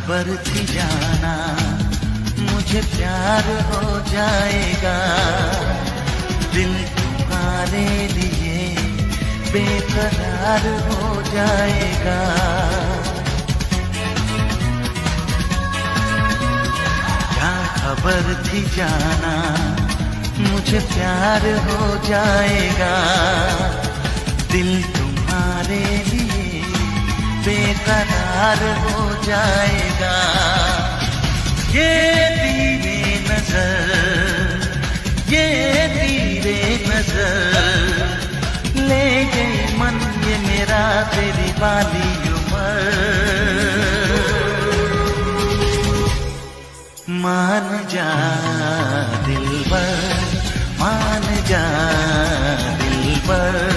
खबर थी जाना मुझे प्यार हो जाएगा, दिल तुम्हारे लिए बेकरार हो जाएगा। क्या खबर थी जाना मुझे प्यार हो जाएगा, दिल तुम्हारे लिए बेकरार हो जाएगा। ये तेरे नजर, ये तेरे नजर ले गई मन ये मेरा तेरी वाली उम्र। मान जा दिलबर, मान जा दिलबर।